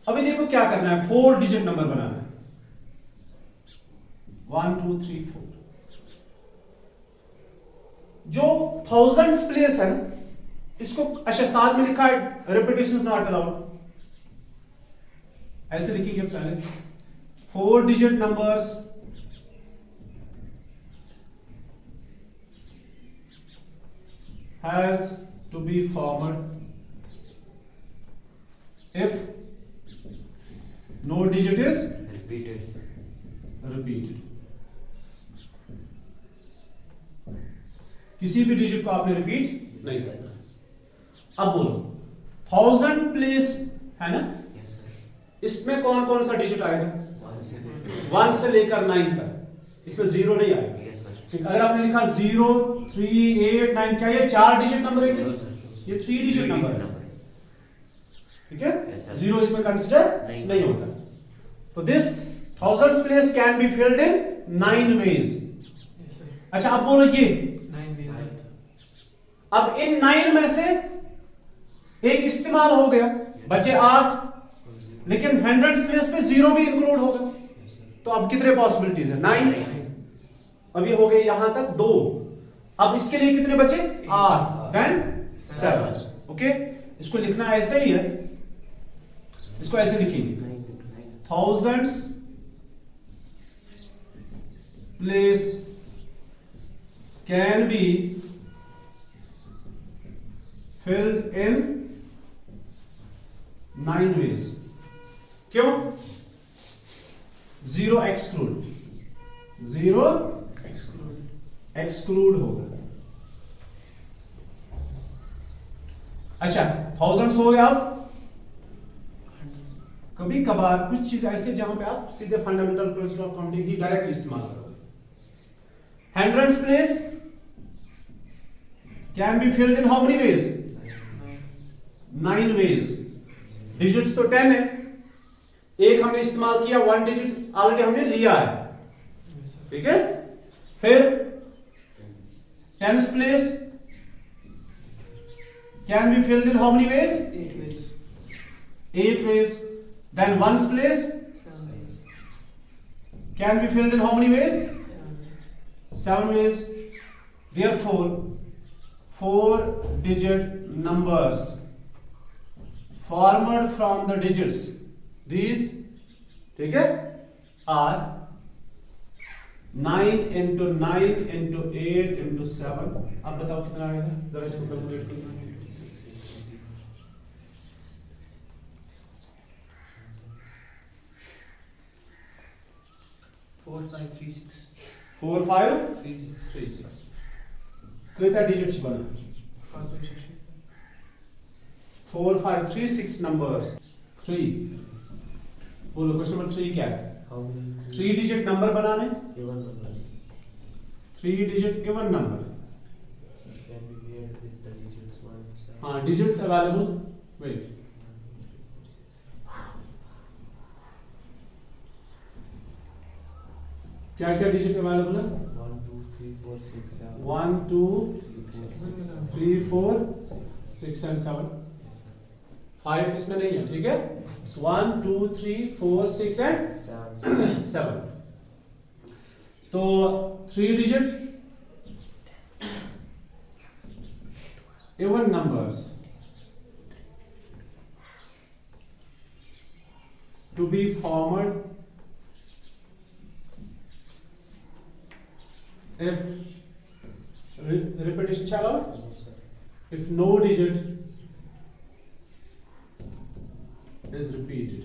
अभी देखो क्या करना है, 4 डिजिट नंबर बनाना है, 1 2 3 4। जो थाउजेंड्स प्लेस है इसको अच्छा साथ में लिखा है रिपीटेशन इज नॉट अलाउड, ऐसे लिखेंगे पहले 4 digit numbers has to be formed if no digit is repeated. किसी भी डिजिट को आपने रिपीट नहीं करना। अब बोलो 1000 प्लेस है ना, Yes, sir. इसमें कौन कौन सा डिजिट आएगा? 1 से लेकर 9 तक, इसमें 0 नहीं आएगा। Yes, sir. ठीक, अगर आपने लिखा 0 3 8 9, क्या ये 4 डिजिट नंबर है? No, sir. ये 3 डिजिट नंबर है, ठीक है? Yes, sir. 0 इसमें कंसिडर नहीं होता। तो this 1000 place can be filled in 9 ways. Yes, sir. अच्छा अब बोलो ये 9 ways. अब इन 9 में से एक इस्तेमाल हो गया, बचे 8, लेकिन 100 प्लेस पे 0 भी इंक्लूड होगा, तो अब कितने पॉसिबिलिटीज है? 9। अब ये हो गए यहां तक 2, अब इसके लिए कितने बचे? 8 देन 7। ओके, इसको लिखना ऐसे ही है, इसको ऐसे लिखेंगे 1000 place can B filled in 9 ways। क्यों? 0 exclude होगा। अच्छा 1000 हो गया। अब कभी कभार कुछ चीज ऐसे जहां पे आप सीधे फंडामेंटल प्रिंसिपल ऑफ काउंटिंग की डायरेक्ट इस्तेमाल करोगे। 100 place can be filled in how many ways? 9 ways. Digits तो 10 है, एक हमने इस्तेमाल किया, 1 डिजिट ऑलरेडी हमने लिया है, ठीक है? फिर 10th place can be filled in how many ways? 8 ways. 8 ways। Then 1st place 7 ways. Can be filled in how many ways? 7 ways. 7 ways। Therefore 4 digit numbers formed from the digits, these, ठीक है, are 9 into 9 into 8 into 7। अब बताओ कितना आएगा, जरा इसको calculate करो। 4 5 3 6 4 5 3 6 3 6 कितना डिजिट्स बना? 5 2 6 4 5 3 6 नंबर्स। 3 बोलो, क्वेश्चन नंबर 3 क्या है? How many? 3 डिजिट नंबर बनाने, Even numbers 3 digit even number. can be made with the digits 1 7. हाँ, डिजिट्स अवेलेबल। वेट, क्या क्या डिजिट अवेलेबल है? 1 2 3 4 6 7. 1 2 3 4 6. 6 and 7। 5 इसमें नहीं है, ठीक है? 1 2 3 4 6 and 7। तो 3 digit even numbers to be formed if repetition shall out, if no digit is repeated।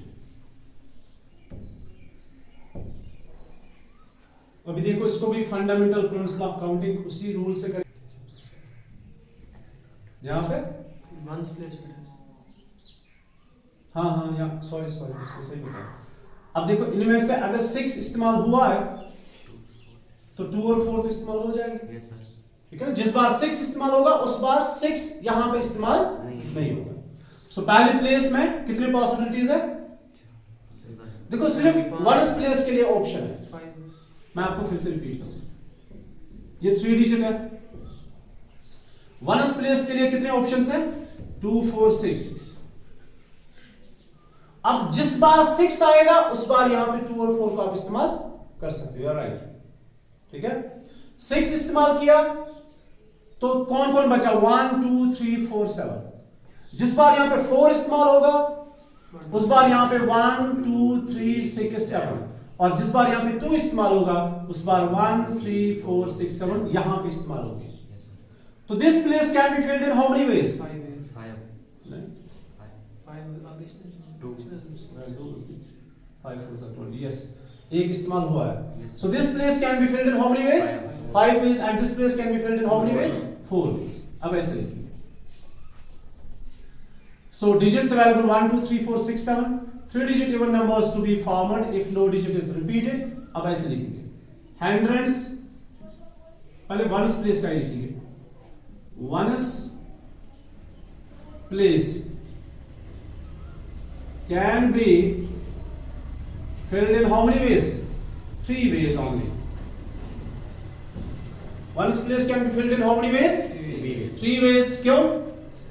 अभी देखो, इसको भी फंडामेंटल प्रिंसिपल ऑफ काउंटिंग उसी रूल से करें। यहाँ पे 1's place पे है. हाँ हाँ, यहाँ सॉरी इसको सही बताया। अब देखो, इनमें से अगर 6 इस्तेमाल हुआ है तो 2 और 4 तो इस्तेमाल हो जाएंगे, Yes, sir. ठीक है ना? जिस बार 6 इस्तेमाल होगा उस बार 6 यहाँ पे इस्तेमाल नहीं होगा। सो पहले प्लेस में कितनी पॉसिबिलिटीज है? देखो, सिर्फ 1st प्लेस के लिए ऑप्शन है। 5 मैं आपको फिर से रिपीट करूं, ये 3 डिजिट है। 1st प्लेस के लिए कितने ऑप्शंस हैं? 2 4 6। अब जिस बार 6 आएगा उस बार यहां पे 2 और 4 को आप इस्तेमाल कर सकते हो, राइट? ठीक है, 6 इस्तेमाल किया तो कौन कौन बचा 1 2 3 4 7। जिस बार यहां पे 4 इस्तेमाल होगा उस बार यहां पे 1 2 3 6 7, और जिस बार यहां पे 2 इस्तेमाल होगा उस बार 1 3 4 6 7 यहां पे इस्तेमाल होगी। Yes, sir. तो this place can be filled in how many veg? 5 Five. Five. 5 आगे से Two. 5 4 20, yes, एक इस्तेमाल हुआ है। Yes. So this place can be filled in how many ways? Five. 5 ways, and this place can be filled in how many ways? 4 ways. अब ऐसे लिखिए। So digits available 1 2 3 4 6 7, 3 digit even numbers to be formed if no digit is repeated। अब ऐसे लिखेंगे hundreds, पहले ones place का ही लिखेंगे। ones place can be filled in how many ways? 3 ways only. Ones place can be filled in how many ways? 3 ways. 3 ways. क्यों?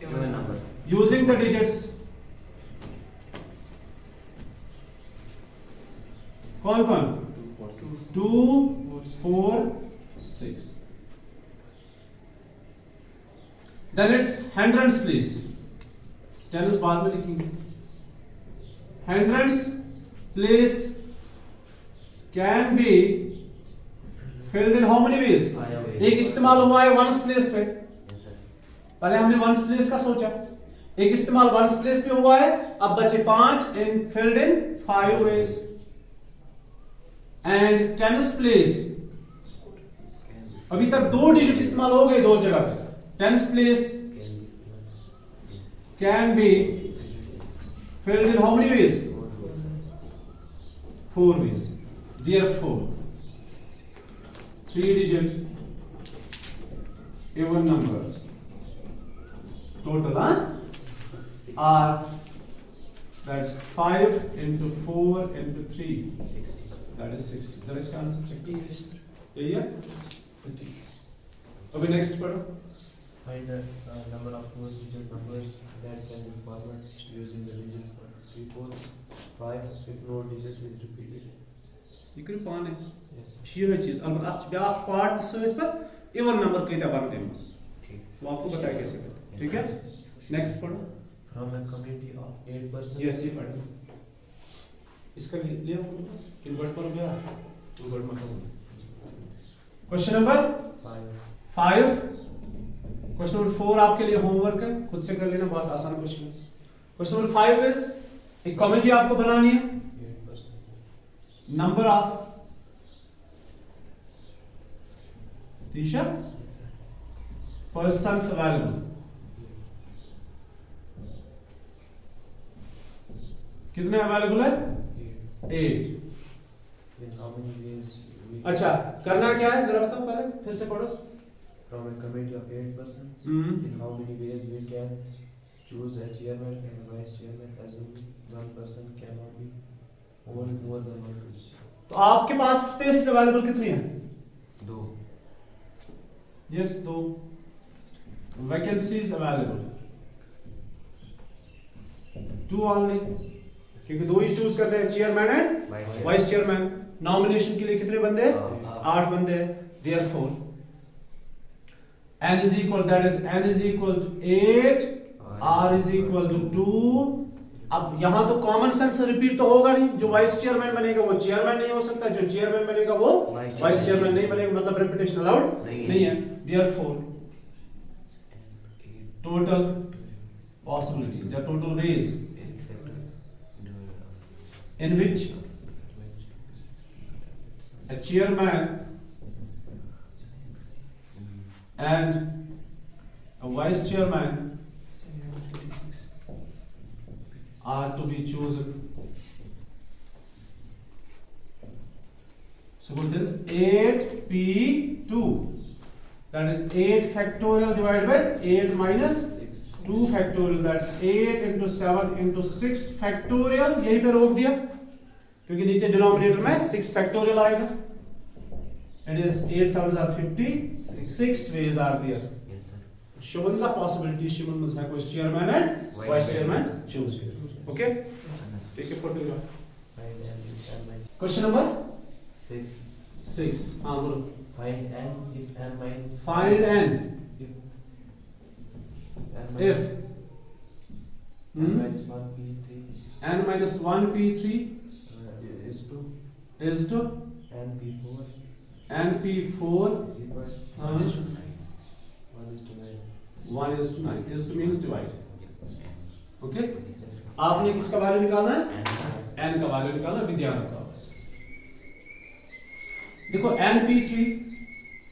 Even number. Using the digits. कौन कौन? 2 4 6. Then it's hundreds please. Tennis बाद में लिखेंगे। Hundreds place can be filled in how many ways? 5 ways. एक इस्तेमाल हुआ है ones place पे। Yes, sir. पहले हमने ones place का सोचा, एक इस्तेमाल ones place पे हुआ है, अब बचे 5 in filled in 5 ways। And tennis place, Can be. अभी तक 2 डिजिट इस्तेमाल हो गए 2 जगह पे। tennis place Can be. can be filled in how many ways? 4 ways. Therefore 3 digit even numbers total are, that's 5 into 4 into 3, 60. that is 60। जरा इसका answer check Yes. यही है। अभी नेक्स्ट पढ़ो। Find the number of 4-digit numbers that can be formed using the digits 1 3 4 5 if no digit is repeated. ये करो पाने Yes. ये चीज अब आज ब्याह पार्ट सहित पर इवन नंबर कहते हैं बनते हैं ठीक. वो आपको बताया कैसे करते हैं, ठीक है। नेक्स्ट पढ़ो। From a community of 8 persons. Yes ये पढ़ो। इसका लिया इन्वर्ट करो भैया, इन्वर्ट मत करो। Question number 5। क्वेश्चन नंबर 4 आपके लिए होमवर्क है, खुद से कर लेना, बहुत आसान क्वेश्चन है। क्वेश्चन नंबर 5 इज एक कम्युनिटी आपको बनानी है। 8 persons. नंबर ऑफ तीसरा Yes, sir. पर्सन्स अवेलेबल, कितने अवेलेबल है? 8. 8। In how many ways we अच्छा करना क्या है जरा बताओ, पहले फिर से पढ़ो। from a committee of 8 persons, hmm in how many ways we can choose a chairman and a vice chairman, as one person cannot be hold more than one position. तो आपके पास स्पेस अवेलेबल कितनी है? 2. Yes 2 vacancies available, 2 only, क्योंकि 2 ही choose करने हैं, chairman and Vice vice chairman. Nomination के लिए कितने बंदे? हाँ। 8 बंदे। Therefore n is equal, that is n is equal to 8, r is equal to 2। अब यहां तो कॉमन सेंस रिपीट तो होगा नहीं, जो वाइस चेयरमैन बनेगा वो चेयरमैन नहीं हो सकता, जो चेयरमैन बनेगा वो Vice वाइस चेयरमैन नहीं बनेगा, मतलब रिपीटेशन अलाउड नहीं है। देयरफॉर टोटल पॉसिबिलिटीज या total ways in which a chairman and a vice chairman are to be chosen. So then 8p2, that is 8 factorial divided by 8 minus 2 factorial, that's 8 into 7 into 6 factorial। यहीं पे रोक दिया क्योंकि नीचे denominator में 6 factorial आएगा। It is 8 sevens are 50, 6 ways are there। Yes, sir. Shown the possibility, Shimon must have was chairman and vice chairman choose। Okay, take a photograph। Find n Question number 6. 6। हाँ बोलो। Find n if n minus Find n if If n minus 1 p3 n minus 1 p3 is to is to n p4 n p4 is equal uh, 1 is to 9. 1 is to 9 is to means divide. Okay Yes. आपने किसका value निकालना है? And n का value निकालना, अभी ध्यान रखो बस। देखो np3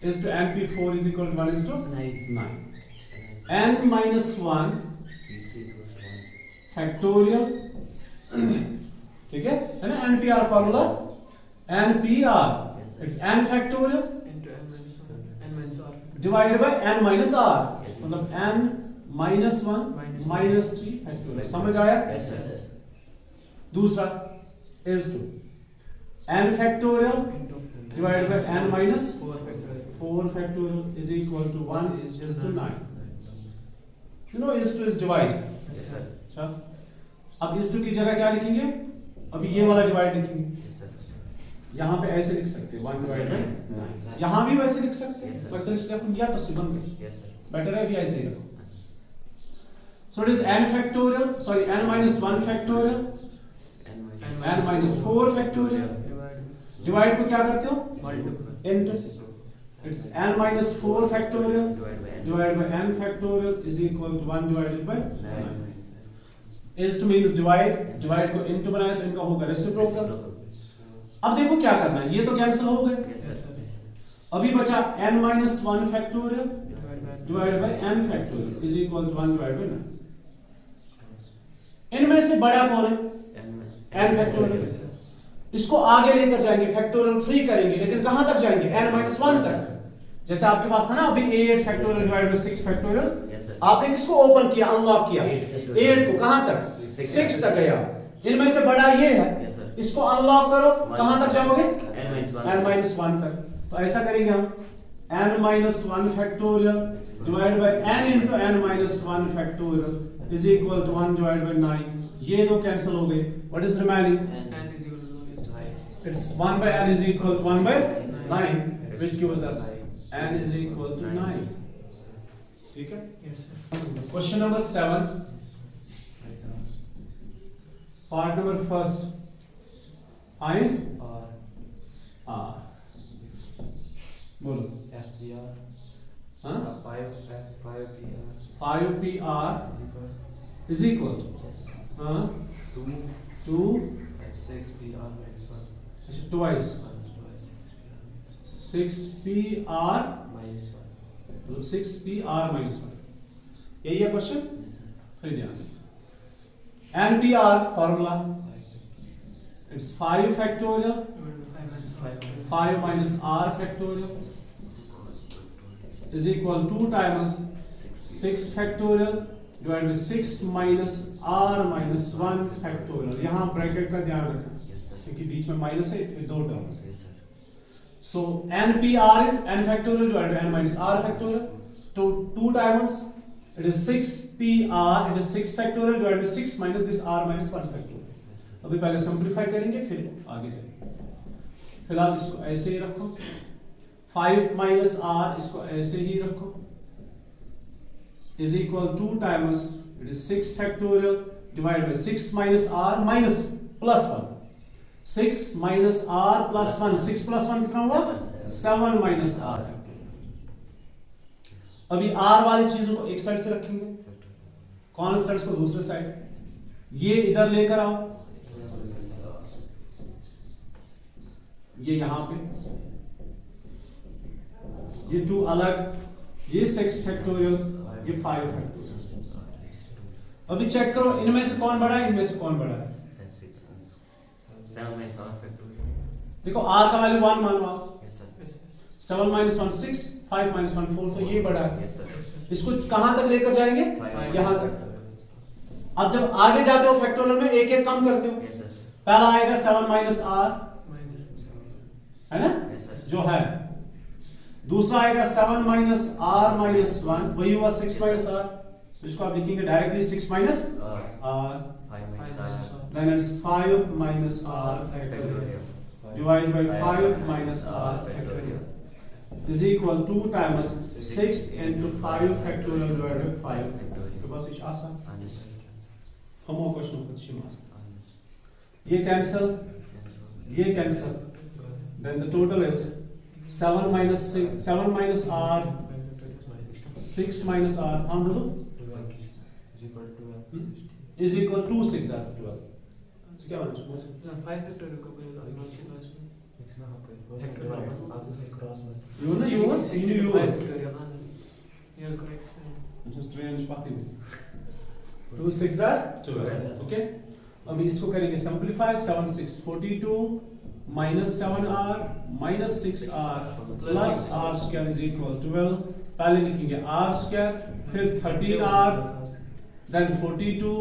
is to np4 is equal to 1 is to 9. n minus 1 P3 is equal to 1. Factorial, ठीक है ना? npr formula npr it's n factorial into n minus r divided by n minus r, Yes. मतलब n minus 1 Minus minus 3 factorial. समझ आया? Yes, sir. दूसरा is to n factorial into divided by n minus 4 factorial 4 factorial is equal to 1 is to 9. You know is to is divide. Yes, sir. अच्छा, अब is to की जगह क्या लिखेंगे? अभी ये वाला डिवाइड लिखेंगे। Yes, sir. यहाँ पे ऐसे लिख सकते हैं 1 डिवाइड बाय 9। यहाँ भी वैसे लिख सकते हैं, बट इसलिए अपन दिया तो सिबन में Yes, sir. बेटर है, अभी ऐसे ही रखो। So it is n factorial, sorry n minus 1 factorial, n minus 4 factorial divide को क्या करते हो? multiple into it's n minus 4 factorial Divide by n. divided by n factorial is equal to 1 divided by 9. 9. is to means divide, divide को into बनाया तो इनका होगा reciprocal. अब देखो क्या करना है, ये तो कैंसिल हो गए, Yes, sir. अभी बचा n minus 1 factorial divided by divided by n factorial is equal to 1 divided by 9. इनमें से बड़ा कौन है? n factorial। इसको आगे लेकर जाएंगे, फैक्टोरियल फ्री करेंगे, लेकिन कहां तक जाएंगे? n minus 1 तक। जैसे आपके पास था ना अभी 8 factorial divided bye 6 factorial, Yes, sir. आपने किसको ओपन किया, अनलॉक किया? 8 factorial। 8 को कहां तक? 6 6 तक गया। इनमें से बड़ा ये है, Yes, sir. इसको अनलॉक करो, कहां तक जाओगे? N minus 1. n minus 1 तक। तो ऐसा करेंगे हम n minus 1 factorial divided by n into n minus 1 factorial is equal to 1 divided by 9। ये दो कैंसिल हो गए, what is remaining? n is equal to 9 It's 1 by n is equal to 1 by 9, which gives us n is equal to 9. ठीक है? yes sir Question number 7, part number first. Find R R. बोलो। FPR हाँ? 5PR 5PR is is equal equal to yes हाँ 2 2 and 6PR minus 1 अच्छा twice minus 2 6PR minus 1 मतलब 6PR minus 1। यही है question? Yes, sir. फिर ध्यान। NPR formula it's 5 factorial divided by 5 minus 5 5 minus r factorial is equal to 2 times 6 factorial divided by 6 minus r minus 1 factorial। यहाँ bracket का ध्यान रखना Yes, sir. क्योंकि बीच में माइनस है, फिर दो टर्म्स है। Yes, sir. So NPR is n factorial divided by n minus r factorial. So 2 times it is 6PR, it is 6 factorial divided by 6 minus this r minus 1 factorial। अभी पहले simplify करेंगे फिर आगे चलेंगे। फिलहाल इसको ऐसे ही रखो, 5 minus r इसको ऐसे ही रखो is equal to 2 times it is 6 factorial divided by 6 minus r minus plus 1। 6 minus r plus 1, 6 plus 1 कितना हुआ? 7 minus r। अभी r वाली चीजों को एक साइड से रखेंगे, कॉन्स्टेंट्स को दूसरे साइड, ये इधर लेकर आओ, ये यहां पे, ये 2 अलग, ये 6 फैक्टोरियल, ये 5 फैक्टोरियल। अभी चेक करो इनमें से कौन बड़ा है, इनमें से कौन बड़ा है। 7 minus r factorial. देखो r का वैल्यू 1 मानो आप, Yes, sir. yes sir 7 minus 1 6, 5 minus 1 4, तो ये बड़ा है। Yes, sir. इसको कहां तक लेकर जाएंगे? 5 यहाँ minus तक। अब जब आगे जाते हो फैक्टोरियल में एक एक कम करते हो, Yes, sir. पहला आएगा 7 minus r, minus है ना, Yes, sir. जो है। दूसरा आएगा 7 minus r minus 1, वही हुआ 6 minus r। तो इसको आप लिखेंगे directly 6 minus R. r, 5 minus 5 r. minus 1 then it's 5 minus r factorial Factorial. divided by 5 minus r factorial is equal to 2 times 6 into 5 factorial divided by 5 Factorial. बस ये आसान हाँ जी सर कैंसिल हमो question को छी मास हाँ जी ये कैंसिल कैंसिल ये cancel then the total is 7 minus 6 7 minus r 6 minus r हम बोलो is equal to 6 r 12 so क्या बना समझ 5 factorial को करेगा इनवर्स क्लास में you know you want you 5 factorial ये उसको एक्सप्लेन just range पाती में 2 6 r 12 okay अब इसको करेंगे simplify 7 6 42 minus 7r minus 6r plus r square is equal to 12 पहले लिखेंगे r square फिर 13r then 42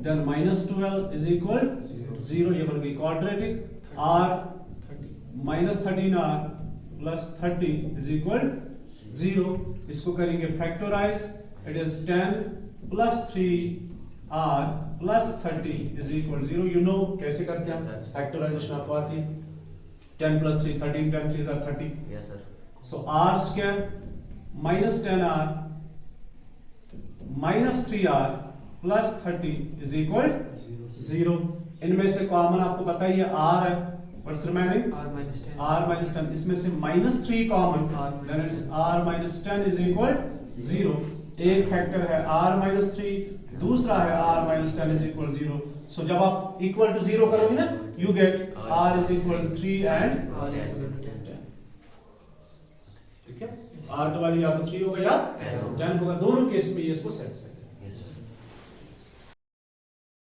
then minus 12 is equal 0 ये बन गई quadratic r minus 13r plus 30 is equal 0 इसको करेंगे factorize it is 10 plus 3r plus 30 is equal 0 you know कैसे करते हैं Yes, sir. factorization आपको आती है 10 plus 3 13 10 3s are 30 yes sir so r square minus 10r minus 3r plus 30 is equal 0 इनमें से कॉमन आपको पता ही है r है what's remaining r minus 10 r minus 10 इसमें से minus 3 common then it's r minus 10 is equal 0 एक factor है r minus 3 दूसरा है r minus 10 is equal 0 so जब आप equal to 0 करोगे ना you get r is equal to 3 and r is equal to 10 ठीक है r का वैल्यू या तो 3 होगा या 10 होगा दोनों केस में ये इसको सेटिस्फाई